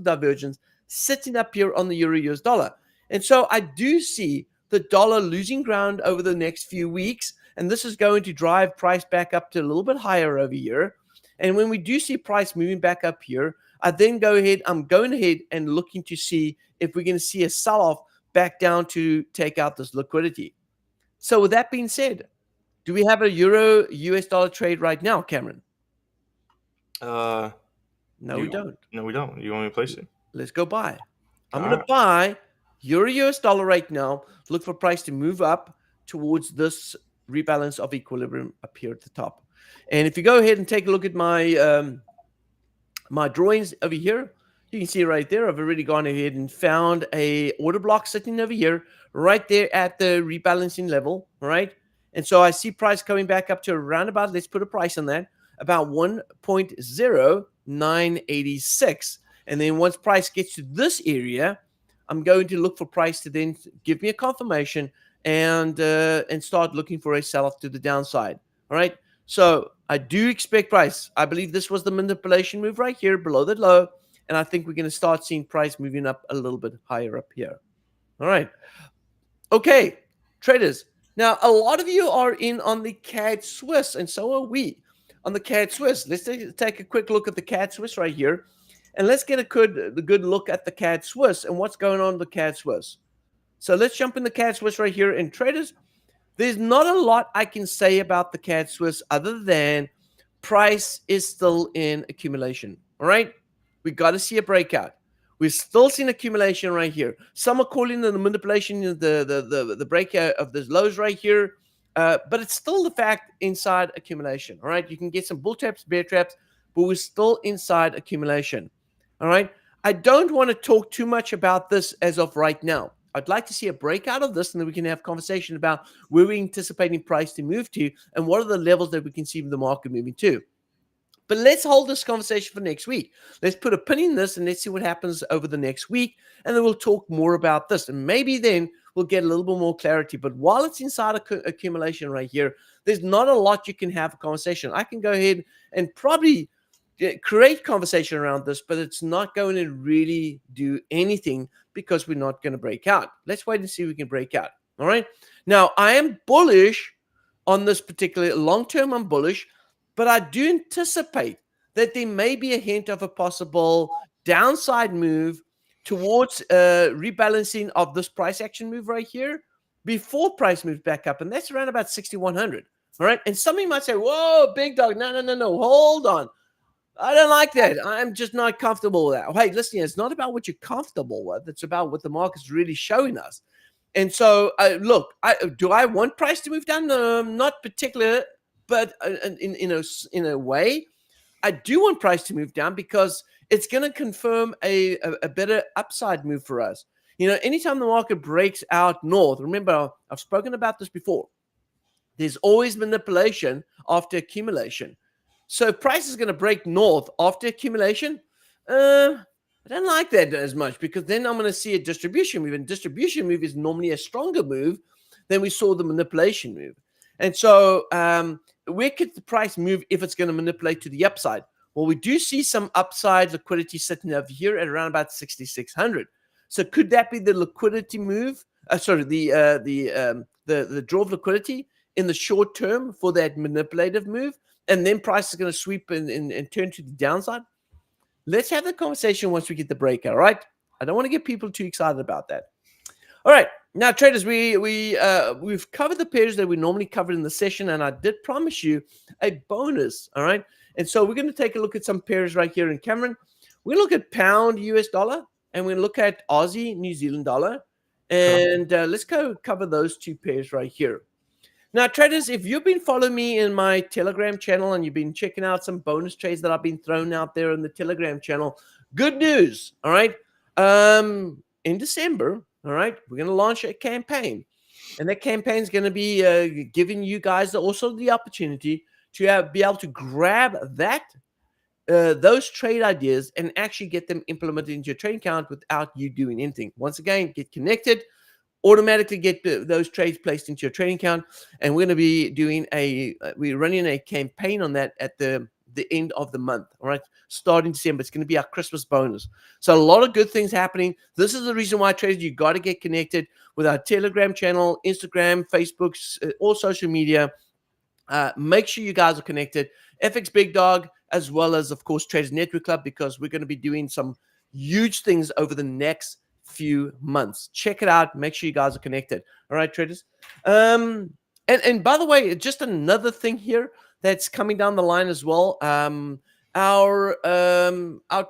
divergence sitting up here on the euro-US dollar, and so I do see the dollar losing ground over the next few weeks, and this is going to drive price back up to a little bit higher over here. And when we do see price moving back up here, I'm going ahead and looking to see if we're going to see a sell-off back down to take out this liquidity. So with that being said, do we have a euro US dollar trade right now, Cameron? No, we don't. No, we don't. You want me to place it? Let's go buy. I'm going to buy euro US dollar right now. Look for price to move up towards this rebalance of equilibrium up here at the top. And if you go ahead and take a look at my my drawings over here, you can see right there, I've already gone ahead and found a order block sitting over here, right there at the rebalancing level, right? And so I see price coming back up to around about, let's put a price on that, about 1.0986. And then once price gets to this area, I'm going to look for price to then give me a confirmation and start looking for a sell-off to the downside, all right? So I do expect price. I believe this was the manipulation move right here below the low. And I think we're going to start seeing price moving up a little bit higher up here. All right. Okay, traders. Now, a lot of you are in on the CAD Swiss, and so are we on the CAD Swiss. Let's take a quick look at the CAD Swiss right here. And let's get a good look at the CAD Swiss and what's going on in the CAD Swiss. So let's jump in the CAD Swiss right here. And traders, there's not a lot I can say about the CAD Swiss other than price is still in accumulation. All right. We got to see a breakout. We're still seeing accumulation right here. Some are calling the manipulation, the breakout of those lows right here. But it's still the fact inside accumulation. All right. You can get some bull traps, bear traps, but we're still inside accumulation. All right. I don't want to talk too much about this as of right now. I'd like to see a breakout of this, and then we can have conversation about where we're anticipating price to move to and what are the levels that we can see the market moving to. But let's hold this conversation for next week. Let's put a pin in this and let's see what happens over the next week. And then we'll talk more about this. And maybe then we'll get a little bit more clarity. But while it's inside accumulation right here, there's not a lot you can have a conversation. I can go ahead and probably create conversation around this, but it's not going to really do anything because we're not going to break out. Let's wait and see if we can break out. All right. Now, I am bullish on this particular long term. I'm bullish. But I do anticipate that there may be a hint of a possible downside move towards rebalancing of this price action move right here before price moves back up. And that's around about 6,100. All right. And somebody might say, whoa, big dog. No. Hold on. I don't like that. I'm just not comfortable with that. Hey, listen, it's not about what you're comfortable with. It's about what the market's really showing us. And so, look, do I want price to move down? Not particular. But in a way, I do want price to move down because it's going to confirm a better upside move for us. Anytime the market breaks out north, remember, I've spoken about this before. There's always manipulation after accumulation. So if price is going to break north after accumulation, I don't like that as much because then I'm going to see a distribution move. And distribution move is normally a stronger move than we saw the manipulation move. And so where could the price move if it's going to manipulate to the upside? Well, we do see some upside liquidity sitting over here at around about 6,600. So could that be the liquidity move? The draw of liquidity in the short term for that manipulative move, and then price is going to sweep and turn to the downside? Let's have the conversation once we get the breakout. All right. I don't want to get people too excited about that. All right. Now, traders, we've covered the pairs that we normally cover in the session, and I did promise you a bonus. All right. And so we're going to take a look at some pairs right here in Cameron. We look at pound US dollar, and we look at Aussie New Zealand dollar. And let's go cover those two pairs right here. Now, traders, if you've been following me in my Telegram channel and you've been checking out some bonus trades that I've been throwing out there in the Telegram channel, good news. All right. In December, all right, we're going to launch a campaign. And that campaign is going to be giving you guys also the opportunity to be able to grab those trade ideas and actually get them implemented into your trading account without you doing anything. Once again, get connected, automatically get those trades placed into your trading account. And we're going to be doing we're running a campaign on that at the end of the month. All right. Starting December. It's going to be our Christmas bonus. So a lot of good things happening. This is the reason why, traders, you got to get connected with our Telegram channel, Instagram, Facebook, all social media. Make sure you guys are connected. FxBigDog, as well as, of course, Traders Network Club, because we're going to be doing some huge things over the next few months. Check it out. Make sure you guys are connected. All right, traders. And by the way, just another thing here that's coming down the line as well. Our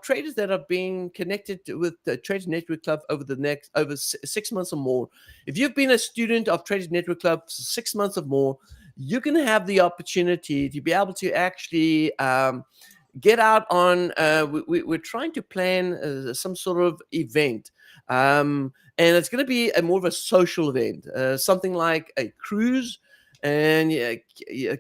traders that are being connected with the Traders Network Club over 6 months or more. If you've been a student of Traders Network Club for 6 months or more, you can have the opportunity to be able to actually get out on. We're trying to plan some sort of event. And it's going to be more of a social event, something like a cruise. And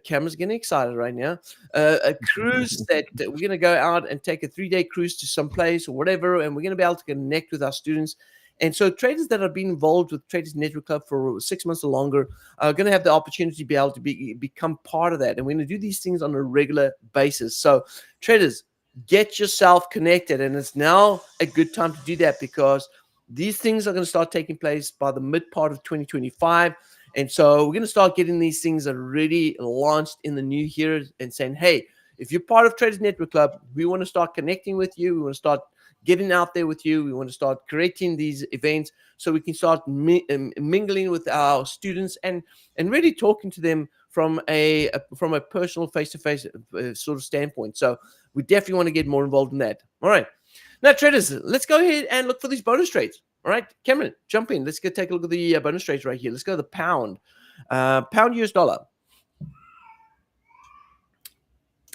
Cameron's getting excited right now. A cruise that we're going to go out and take a 3-day cruise to some place or whatever, and we're going to be able to connect with our students. And so traders that have been involved with Traders Network Club for 6 months or longer are going to have the opportunity to be able to become part of that. And we're going to do these things on a regular basis. So traders, get yourself connected. And it's now a good time to do that because these things are going to start taking place by the mid part of 2025. And so we're going to start getting these things already launched in the new year and saying, hey, if you're part of Traders Network Club, we want to start connecting with you. We want to start getting out there with you. We want to start creating these events so we can start mingling with our students and really talking to them from a personal face-to-face sort of standpoint. So we definitely want to get more involved in that. All right. Now, traders, let's go ahead and look for these bonus trades. All right, Cameron, jump in. Let's go take a look at the bonus trades right here. Let's go to the pound. Pound US dollar.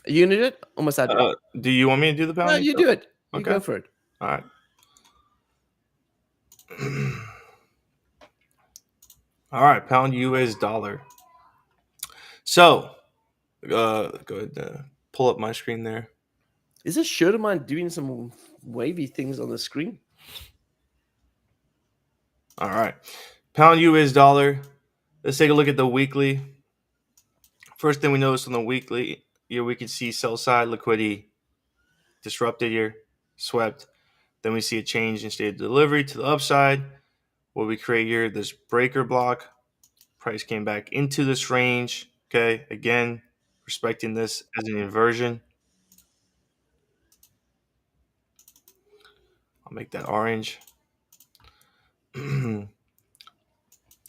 Are you going to do it? Almost I do it. Do you want me to do the No, pound? you do it. You Okay. go for it. All right. All right, pound US dollar. So, go ahead and pull up my screen there. Is this shirt of mine doing some wavy things on the screen? All right, pound US dollar. Let's take a look at the weekly. First thing we notice on the weekly, here we can see sell side liquidity disrupted here, swept. Then we see a change in state of delivery to the upside. What we create here, this breaker block. Price came back into this range. Okay, again, respecting this as an inversion. I'll make that orange. And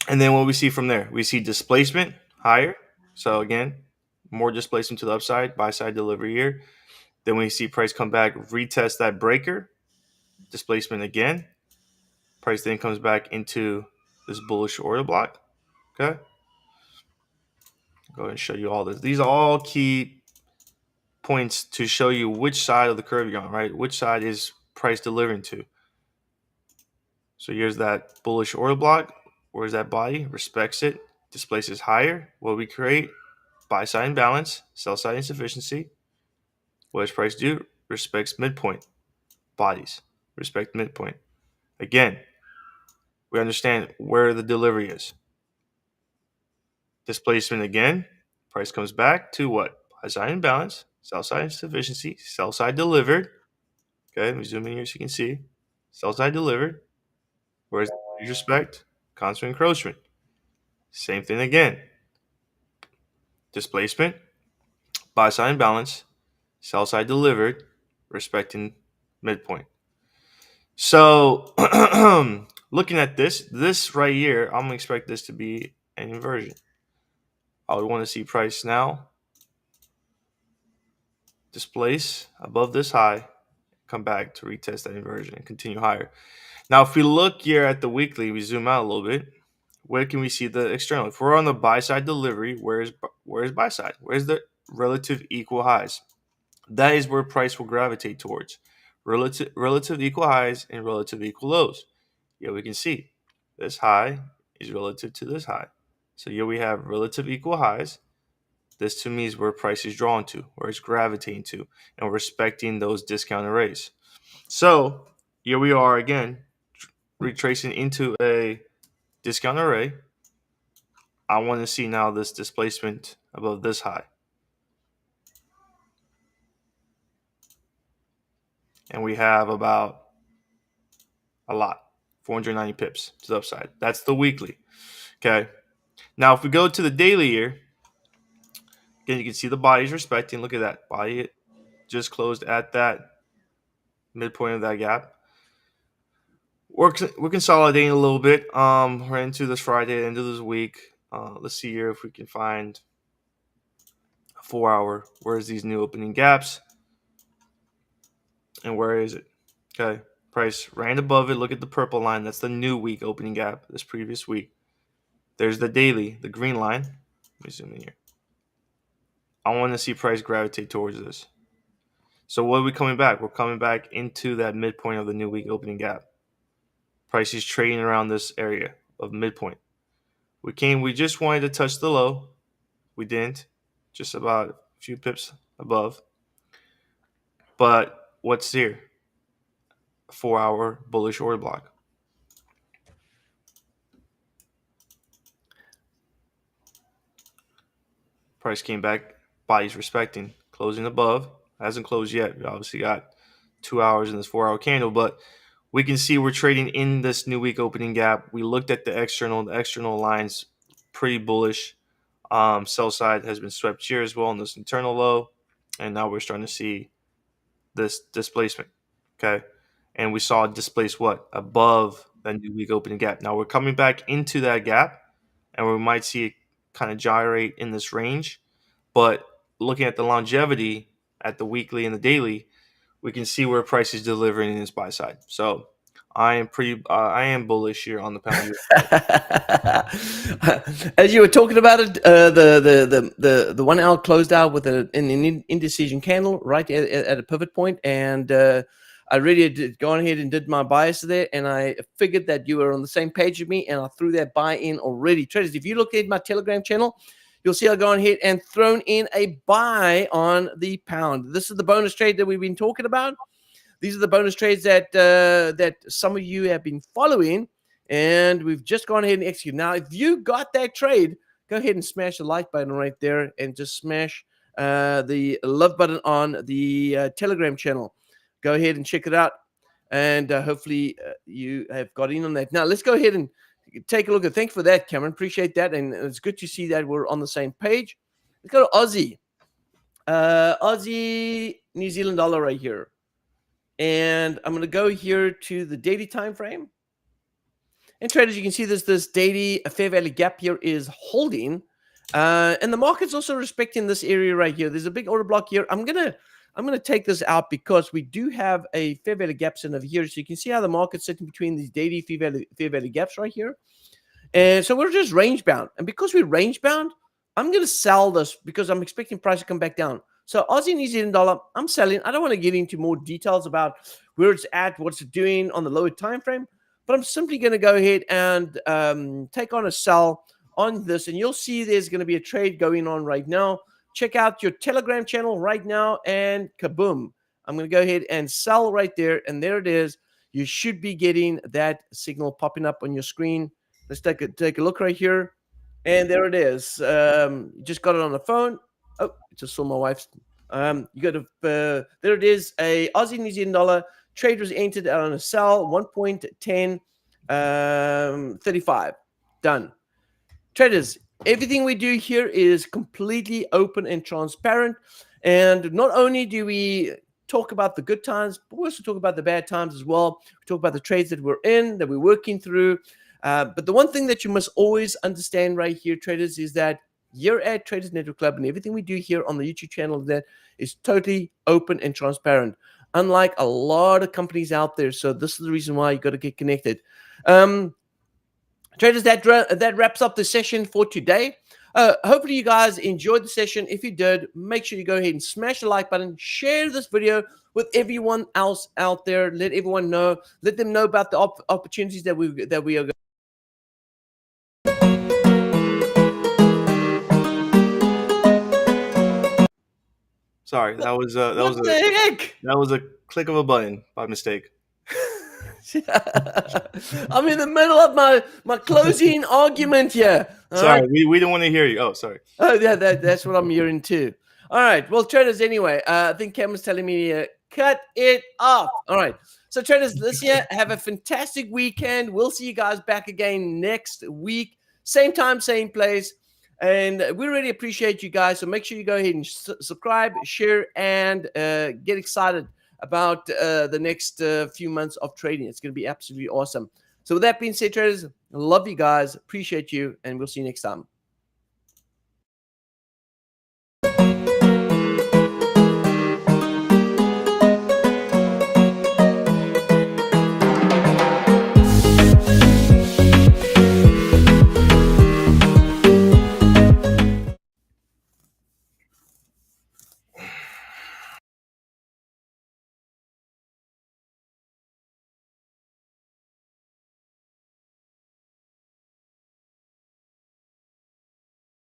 then what we see from there, we see displacement higher. So again, more displacement to the upside, buy side delivery here. Then we see price come back, retest that breaker, displacement again. Price then comes back into this bullish order block. Okay. Go ahead and show you all this. These are all key points to show you which side of the curve you're on, right? Which side is price delivering to. So here's that bullish order block. Where's that body? Respects it, displaces higher. What we create? Buy side imbalance, sell side insufficiency. What does price do? Respects midpoint. Bodies respect midpoint. Again, we understand where the delivery is. Displacement again. Price comes back to what? Buy side imbalance, sell side insufficiency, sell side delivered. Okay, let me zoom in here so you can see. Sell side delivered. Where's respect? Constant encroachment. Same thing again. Displacement, buy side imbalance, sell side delivered, respecting midpoint. So looking at this right here, I'm gonna expect this to be an inversion. I would want to see price now displace above this high, come back to retest that inversion and continue higher. Now, if we look here at the weekly, we zoom out a little bit. Where can we see the external? If we're on the buy side delivery, where's buy side? Where's the relative equal highs? That is where price will gravitate towards. Relative equal highs and relative equal lows. Here we can see this high is relative to this high. So here we have relative equal highs. This to me is where price is drawn to, where it's gravitating to, and we're respecting those discount arrays. So here we are again, retracing into a discount array. I want to see now this displacement above this high. And we have about a lot, 490 pips to the upside. That's the weekly. Okay. Now, if we go to the daily here, again, you can see the body's respecting. Look at that. Body just closed at that midpoint of that gap. We're consolidating a little bit. We're into this Friday, end of this week. Let's see here if we can find a 4 hour. Where's these new opening gaps? And where is it? Okay. Price ran above it. Look at the purple line. That's the new week opening gap this previous week. There's the daily, the green line. Let me zoom in here. I want to see price gravitate towards this. So what are we coming back? We're coming back into that midpoint of the new week opening gap. Price is trading around this area of midpoint. We just wanted to touch the low. We didn't. Just about a few pips above. But what's here? A 4 hour bullish order block. Price came back, body's respecting, closing above. Hasn't closed yet. We obviously got 2 hours in this 4 hour candle, but we can see we're trading in this new week opening gap. We looked at the external lines, pretty bullish. Sell side has been swept here as well in this internal low, and now we're starting to see this displacement. Okay, and we saw it displace what above that new week opening gap. Now we're coming back into that gap, and we might see it kind of gyrate in this range. But looking at the longevity at the weekly and the daily, we can see where price is delivering in this buy side. So I am bullish here on the pound As you were talking about it, the 1 hour closed out with an indecision candle right at a pivot point, and I really did go on ahead and did my bias there, and I figured that you were on the same page with me, and I threw that buy in already. Traders, if you look at my Telegram channel, you'll see I've gone ahead and thrown in a buy on the pound. This is the bonus trade that we've been talking about. These are the bonus trades that that some of you have been following, and we've just gone ahead and executed. Now, if you got that trade, go ahead and smash the like button right there, and just smash the love button on the Telegram channel. Go ahead and check it out, and hopefully you have got in on that. Now, let's go ahead and take a look at. Thanks for that, Cameron. Appreciate that, and it's good to see that we're on the same page. Let's go to Aussie. Aussie New Zealand dollar right here. And I'm going to go here to the daily time frame. And traders, you can see this daily fair value gap here is holding. And the market's also respecting this area right here. There's a big order block here. I'm gonna take this out because we do have a fair value gaps in over here. So you can see how the market's sitting between these daily fair value gaps right here. And so we're just range bound. And because we're range bound, I'm going to sell this because I'm expecting price to come back down. So Aussie New Zealand dollar, I'm selling. I don't want to get into more details about where it's at, what's it doing on the lower time frame, but I'm simply going to go ahead and take on a sell on this. And you'll see there's going to be a trade going on right now. Check out your Telegram channel right now, and kaboom. I'm going to go ahead and sell right there. And there it is. You should be getting that signal popping up on your screen. Let's take a look right here. And there it is. Just got it on the phone. Oh, just saw my wife's. You got to, there it is. A Aussie New Zealand dollar trade was entered on a sell 1.1035. Done. Traders, everything we do here is completely open and transparent. And not only do we talk about the good times, but we also talk about the bad times as well. We talk about the trades that we're in, that we're working through. But the one thing that you must always understand right here, traders, is that you're at Traders Network Club, and everything we do here on the YouTube channel that is totally open and transparent, unlike a lot of companies out there. So this is the reason why you got to get connected. Traders, that wraps up the session for today. Hopefully you guys enjoyed the session. If you did, make sure you go ahead and smash the like button, share this video with everyone else out there. Let everyone know. Let them know about the opportunities that we are. Sorry, that was a click of a button by mistake. I'm in the middle of my closing argument here. Sorry, right? we don't want to hear you. Oh, sorry. Oh, yeah, that's what I'm hearing too. All right, well, traders, anyway, I think Cameron's telling me cut it off. All right, so traders, this year, have a fantastic weekend. We'll see you guys back again next week. Same time, same place. And we really appreciate you guys. So make sure you go ahead and subscribe, share, and get excited about the next few months of trading. It's going to be absolutely awesome. So with that being said, traders, love you guys. Appreciate you. And we'll see you next time.